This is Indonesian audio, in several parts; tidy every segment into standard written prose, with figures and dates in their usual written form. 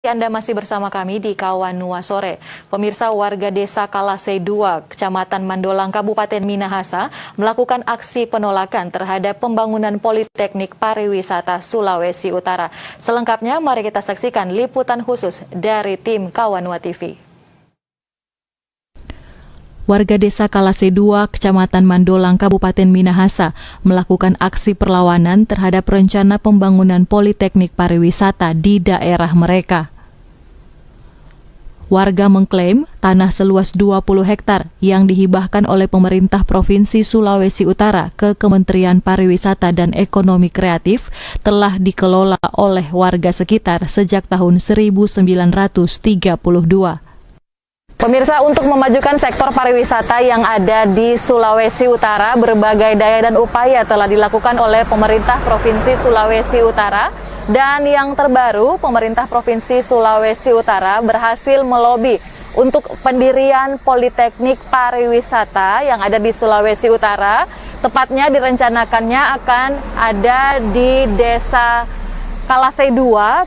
Anda masih bersama kami di Kawan Nuwa Sore. Pemirsa, warga desa Kalasei 2, Kecamatan Mandolang, Kabupaten Minahasa melakukan aksi penolakan terhadap pembangunan Politeknik Pariwisata Sulawesi Utara. Selengkapnya mari kita saksikan liputan khusus dari tim Kawan Nuwa TV. Warga desa Kalasei 2, Kecamatan Mandolang, Kabupaten Minahasa melakukan aksi perlawanan terhadap rencana pembangunan Politeknik Pariwisata di daerah mereka. Warga mengklaim tanah seluas 20 hektar yang dihibahkan oleh pemerintah Provinsi Sulawesi Utara ke Kementerian Pariwisata dan Ekonomi Kreatif telah dikelola oleh warga sekitar sejak tahun 1932. Pemirsa, untuk memajukan sektor pariwisata yang ada di Sulawesi Utara, berbagai daya dan upaya telah dilakukan oleh pemerintah Provinsi Sulawesi Utara. Dan yang terbaru, pemerintah Provinsi Sulawesi Utara berhasil melobi untuk pendirian Politeknik Pariwisata yang ada di Sulawesi Utara. Tepatnya direncanakannya akan ada di Desa Kalasei 2,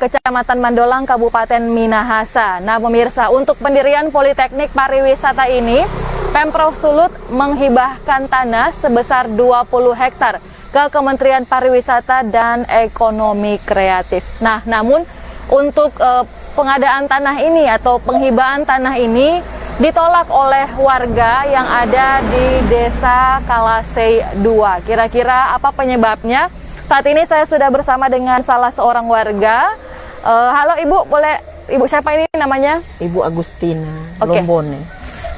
Kecamatan Mandolang, Kabupaten Minahasa. Nah pemirsa, untuk pendirian Politeknik Pariwisata ini, Pemprov Sulut menghibahkan tanah sebesar 20 hektar ke Kementerian Pariwisata dan Ekonomi Kreatif. Nah, namun untuk pengadaan tanah ini atau penghibahan tanah ini ditolak oleh warga yang ada di Desa Kalasei 2. Kira-kira apa penyebabnya? Saat ini saya sudah bersama dengan salah seorang warga. Halo Ibu, boleh Ibu siapa ini namanya? Ibu Agustina Lombone.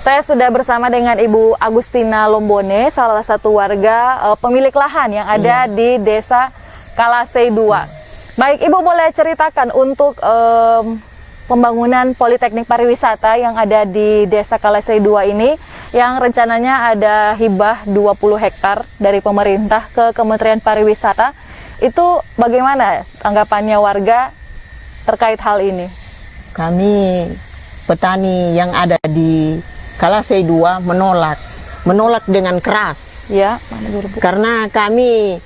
Saya sudah bersama dengan Ibu Agustina Lombone, salah satu warga pemilik lahan yang ada di Desa Kalasei 2. Baik, Ibu boleh ceritakan untuk pembangunan Politeknik Pariwisata yang ada di Desa Kalasei 2 ini, yang rencananya ada hibah 20 hektar dari pemerintah ke Kementerian Pariwisata. Itu bagaimana tanggapannya warga terkait hal ini? Kami petani yang ada di Kalasei 2 menolak dengan keras. Ya, karena kami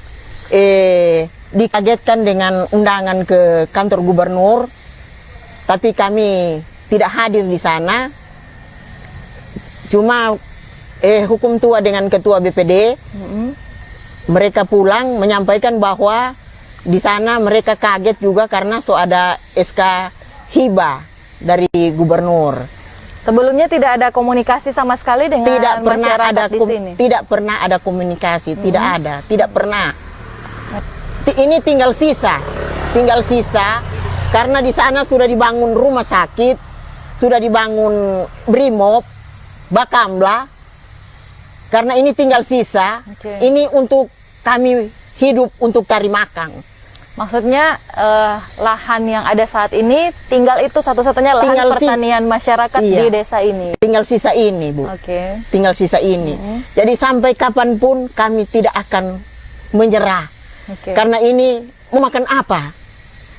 dikagetkan dengan undangan ke kantor gubernur, tapi kami tidak hadir di sana. Cuma hukum tua dengan ketua BPD, mereka pulang menyampaikan bahwa di sana mereka kaget juga karena ada SK hibah dari gubernur. Sebelumnya tidak ada komunikasi sama sekali dengan masyarakat di sini? Tidak pernah ada komunikasi, tidak pernah. Ini tinggal sisa karena di sana sudah dibangun rumah sakit, sudah dibangun Brimob, Bakamla. Karena ini tinggal sisa, ini untuk kami hidup untuk cari makan. Maksudnya lahan yang ada saat ini tinggal itu satu-satunya lahan pertanian masyarakat di desa ini? Tinggal sisa ini, Bu. Tinggal sisa ini. Jadi sampai kapanpun kami tidak akan menyerah. Karena ini mau makan apa?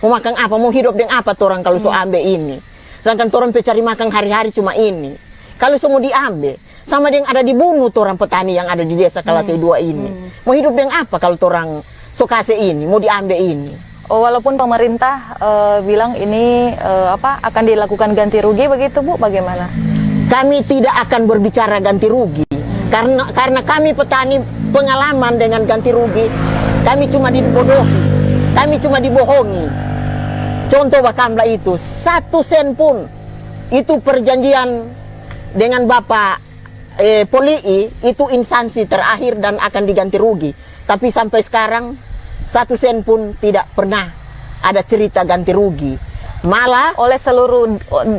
Mau hidup dengan apa orang kalau so ambil ini? Sedangkan orang pencari makan hari-hari cuma ini. Kalau semua diambil, sama dengan ada dibunuh orang petani yang ada di Desa Kalasei 2 ini. Mau hidup dengan apa kalau orang sokase ini, mau diambil ini? Oh, walaupun pemerintah bilang ini akan dilakukan ganti rugi begitu, Bu, bagaimana? Kami tidak akan berbicara ganti rugi. Karena kami petani pengalaman dengan ganti rugi, kami cuma dibodohi, kami cuma dibohongi. Contoh Bakamla itu, 1 sen pun itu perjanjian dengan Bapak Polii itu instansi terakhir dan akan diganti rugi. Tapi sampai sekarang 1 sen pun tidak pernah ada cerita ganti rugi. Malah oleh seluruh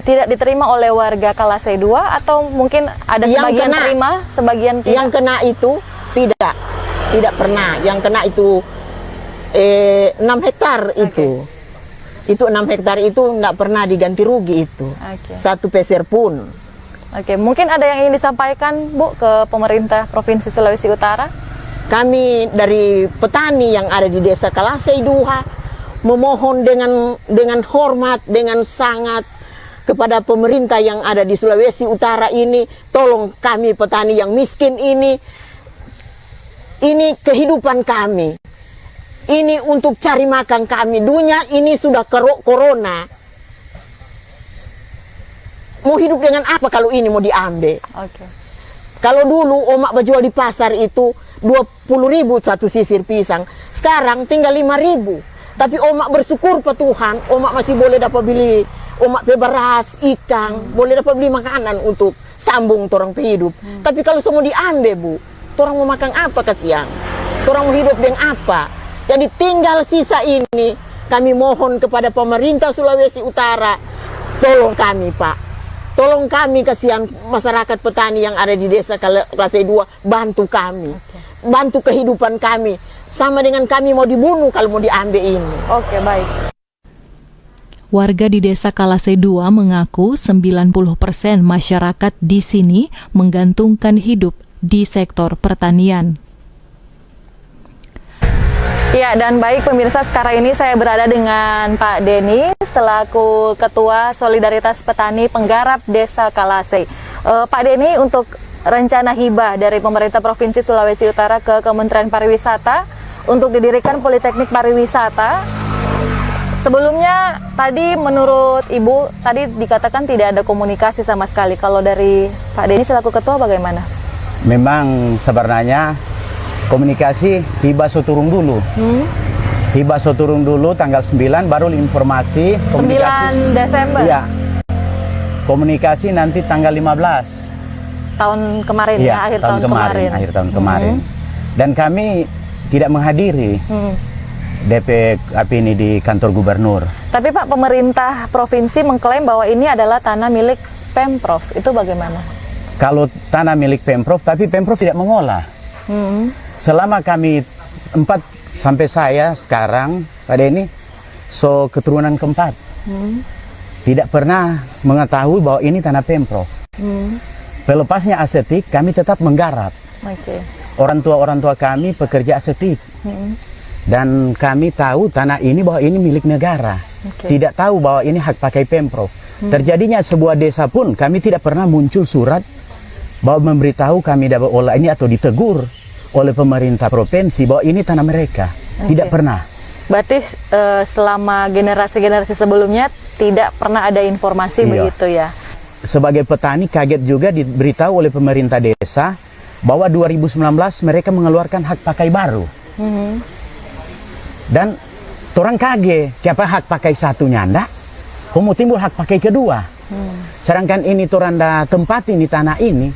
tidak diterima oleh warga Kalasei 2 atau mungkin ada sebagian terima, sebagian tidak? Yang kena itu tidak pernah. Yang kena itu 6 hektar itu. Itu 6 hektar itu tidak pernah diganti rugi itu. 1 peser pun. Mungkin ada yang ingin disampaikan, Bu, ke pemerintah Provinsi Sulawesi Utara? Kami dari petani yang ada di Desa Kalasei 2 memohon dengan hormat, dengan sangat kepada pemerintah yang ada di Sulawesi Utara ini, tolong kami petani yang miskin ini kehidupan kami. Ini untuk cari makan kami. Dunia ini sudah corona. mau hidup dengan apa kalau ini mau diambil? Oke. Kalau dulu omak berjual di pasar itu 20.000 satu sisir pisang, sekarang tinggal 5.000. Tapi omak bersyukur Pak Tuhan, omak masih boleh dapat beli omak beras, ikan, boleh dapat beli makanan untuk sambung torang hidup. Tapi kalau semua diambil Bu, torang mau makan apa ke siang? Torang mau hidup dengan apa? Jadi tinggal sisa ini, kami mohon kepada pemerintah Sulawesi Utara, tolong kami Pak. Tolong kami kasihan masyarakat petani yang ada di desa Kalasei 2, bantu kami. Bantu kehidupan kami. Sama dengan kami mau dibunuh kalau mau diambil ini. Oke, baik. Warga di Desa Kalasei 2 mengaku 90% masyarakat di sini menggantungkan hidup di sektor pertanian. Ya, dan baik pemirsa, sekarang ini saya berada dengan Pak Denny selaku Ketua Solidaritas Petani Penggarap Desa Kalasei. Pak Denny, untuk rencana hibah dari pemerintah Provinsi Sulawesi Utara ke Kementerian Pariwisata untuk didirikan Politeknik Pariwisata, sebelumnya tadi menurut Ibu tadi dikatakan tidak ada komunikasi sama sekali. Kalau dari Pak Denny selaku Ketua bagaimana? Memang sebenarnya komunikasi hibah soturung dulu. Hibah soturung dulu tanggal 9 baru informasi 9 Desember. Iya. Komunikasi nanti tanggal 15 tahun kemarin iya, ya, akhir tahun kemarin. Akhir tahun kemarin. Dan kami tidak menghadiri DP ini di kantor gubernur. Tapi Pak, pemerintah provinsi mengklaim bahwa ini adalah tanah milik Pemprov. Itu bagaimana? Kalau tanah milik Pemprov, tapi Pemprov tidak mengolah. Selama kami 4 sampai saya sekarang, Pak Denny, keturunan keempat, tidak pernah mengetahui bahwa ini tanah Pemprov. Pelepasnya asetik, kami tetap menggarap. Orang tua kami pekerja asetik. Dan kami tahu tanah ini bahwa ini milik negara. Tidak tahu bahwa ini hak pakai Pemprov. Terjadinya sebuah desa pun kami tidak pernah muncul surat bahwa memberitahu kami dapat olah ini atau ditegur oleh pemerintah provinsi bahwa ini tanah mereka. Tidak pernah. Berarti selama generasi-generasi sebelumnya tidak pernah ada informasi begitu ya? Sebagai petani kaget juga diberitahu oleh pemerintah desa bahwa 2019 mereka mengeluarkan hak pakai baru. Dan orang kaget, siapa hak pakai satunya anda? Kamu timbul hak pakai kedua. Sedangkan ini toranda tempat ini tanah ini,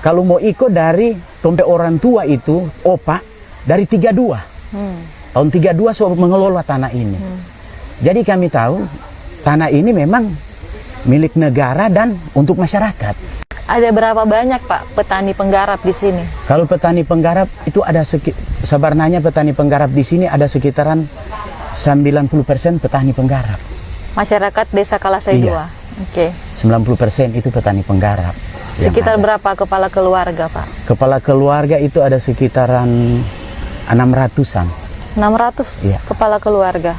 kalau mau ikut dari tompe orang tua itu, opa, dari 32. Tahun 32 so mengelola tanah ini. Jadi kami tahu tanah ini memang milik negara dan untuk masyarakat. Ada berapa banyak Pak petani penggarap di sini? Kalau petani penggarap itu ada sebenarnya petani penggarap di sini ada sekitaran 90% petani penggarap. Masyarakat Desa Kalasei 2. Oke. 90% itu petani penggarap. Sekitar berapa kepala keluarga, Pak? Kepala keluarga itu ada sekitaran 600-an. 600 Iya. kepala keluarga.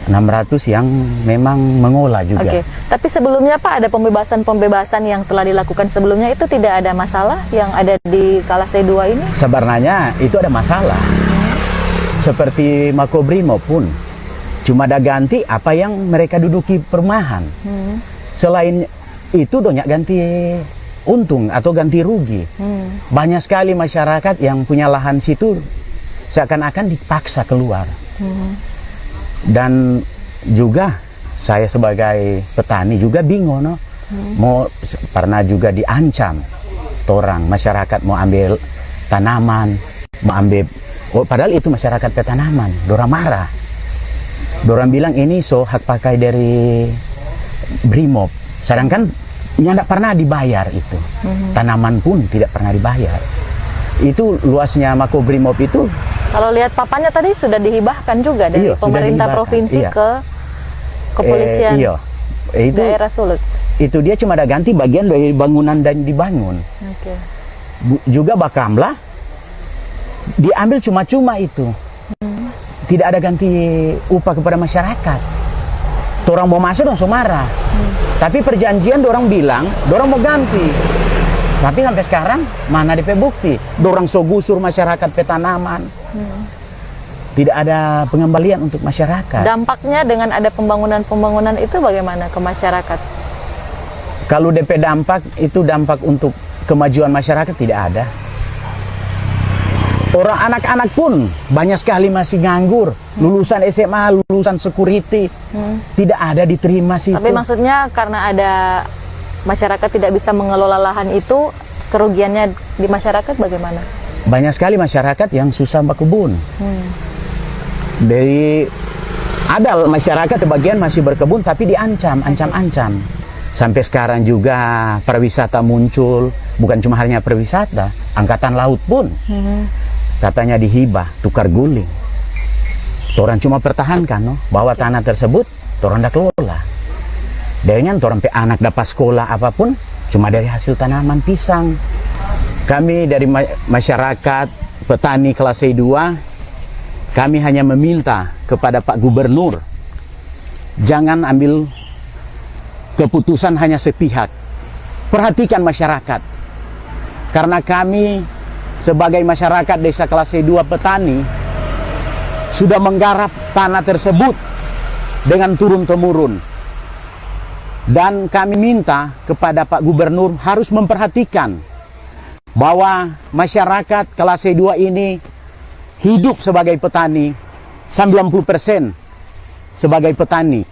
600 yang memang mengolah juga. Oke. Tapi sebelumnya Pak, ada pembebasan-pembebasan yang telah dilakukan sebelumnya, itu tidak ada masalah yang ada di Kalasei 2 ini? Sebenarnya itu ada masalah. Seperti Makobrimob pun cuma ada ganti apa yang mereka duduki perumahan. Selain itu banyak ganti untung atau ganti rugi. Banyak sekali masyarakat yang punya lahan situ seakan-akan dipaksa keluar. Dan juga saya sebagai petani juga bingung, no? Mau pernah juga diancam orang masyarakat mau ambil tanaman, mau ambil padahal itu masyarakat petanaman, dorang marah. Dorang bilang ini hak pakai dari Brimob. Sedangkan tidak pernah dibayar itu. Tanaman pun tidak pernah dibayar. Itu luasnya Makobrimob itu. Kalau lihat papannya tadi sudah dihibahkan juga dari pemerintah provinsi ke kepolisian daerah Sulut. Itu dia cuma ada ganti bagian dari bangunan dan dibangun. Juga Bakamla diambil cuma-cuma itu. Tidak ada ganti upah kepada masyarakat. Orang mau masuk langsung marah. Tapi perjanjian orang bilang, orang mau ganti. Tapi sampai sekarang mana DP bukti? Dorang gusur masyarakat petanaman. Tidak ada pengembalian untuk masyarakat. Dampaknya dengan ada pembangunan-pembangunan itu bagaimana ke masyarakat? Kalau DP dampak, itu dampak untuk kemajuan masyarakat tidak ada. Orang anak-anak pun banyak sekali masih nganggur, lulusan SMA, lulusan security, tidak ada diterima situ. Tapi maksudnya karena ada masyarakat tidak bisa mengelola lahan itu, kerugiannya di masyarakat bagaimana? Banyak sekali masyarakat yang susah berkebun. Dari ada masyarakat sebagian masih berkebun tapi diancam, ancam-ancam. Sampai sekarang juga pariwisata muncul, bukan cuma hanya pariwisata, angkatan laut pun. Katanya dihibah, tukar guling. Orang cuma pertahankan bahwa tanah tersebut orang dah kelola. Dengan orang pe anak dapat sekolah apapun cuma dari hasil tanaman pisang. Kami dari masyarakat petani kelas E2, kami hanya meminta kepada Pak Gubernur jangan ambil keputusan hanya sepihak. Perhatikan masyarakat. Karena kami sebagai masyarakat desa kelas E2 petani sudah menggarap tanah tersebut dengan turun-temurun. Dan kami minta kepada Pak Gubernur harus memperhatikan bahwa masyarakat kelas E2 ini hidup sebagai petani, 90% sebagai petani,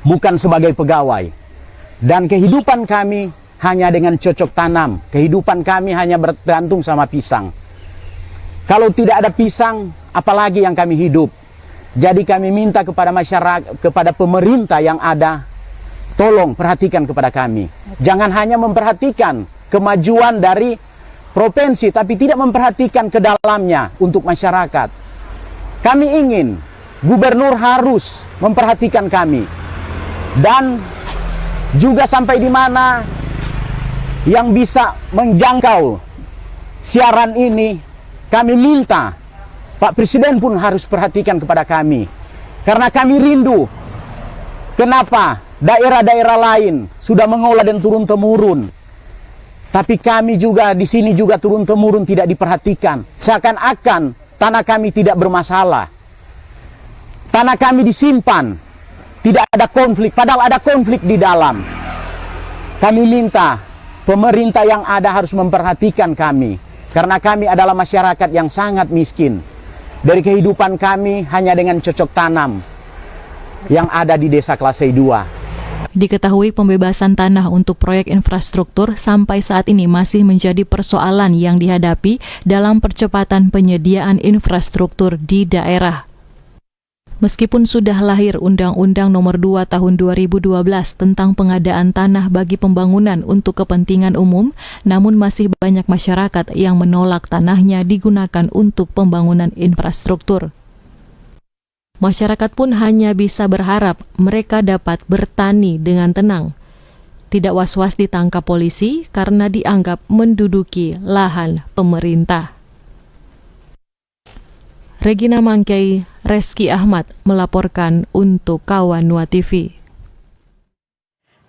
bukan sebagai pegawai. Dan kehidupan kami hanya dengan cocok tanam, kehidupan kami hanya bergantung sama pisang. Kalau tidak ada pisang, apalagi yang kami hidup. Jadi kami minta kepada masyarakat, kepada pemerintah yang ada, tolong perhatikan kepada kami. Jangan hanya memperhatikan kemajuan dari provinsi, tapi tidak memperhatikan ke dalamnya untuk masyarakat. Kami ingin gubernur harus memperhatikan kami. Dan juga sampai di mana yang bisa menjangkau siaran ini, kami minta Pak Presiden pun harus perhatikan kepada kami. Karena kami rindu. Kenapa daerah-daerah lain sudah mengolah dan turun-temurun, tapi kami juga di sini juga turun-temurun tidak diperhatikan. Seakan-akan tanah kami tidak bermasalah. Tanah kami disimpan, tidak ada konflik, padahal ada konflik di dalam. Kami minta pemerintah yang ada harus memperhatikan kami, karena kami adalah masyarakat yang sangat miskin. Dari kehidupan kami hanya dengan cocok tanam yang ada di desa kelas E2. Diketahui pembebasan tanah untuk proyek infrastruktur sampai saat ini masih menjadi persoalan yang dihadapi dalam percepatan penyediaan infrastruktur di daerah. Meskipun sudah lahir Undang-Undang Nomor 2 Tahun 2012 tentang pengadaan tanah bagi pembangunan untuk kepentingan umum, namun masih banyak masyarakat yang menolak tanahnya digunakan untuk pembangunan infrastruktur. Masyarakat pun hanya bisa berharap mereka dapat bertani dengan tenang. Tidak was-was ditangkap polisi karena dianggap menduduki lahan pemerintah. Regina Mangkei, Reski Ahmad melaporkan untuk Kawan Nua TV.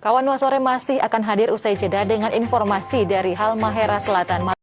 Kawan Nua Sore masih akan hadir usai jeda dengan informasi dari Halmahera Selatan.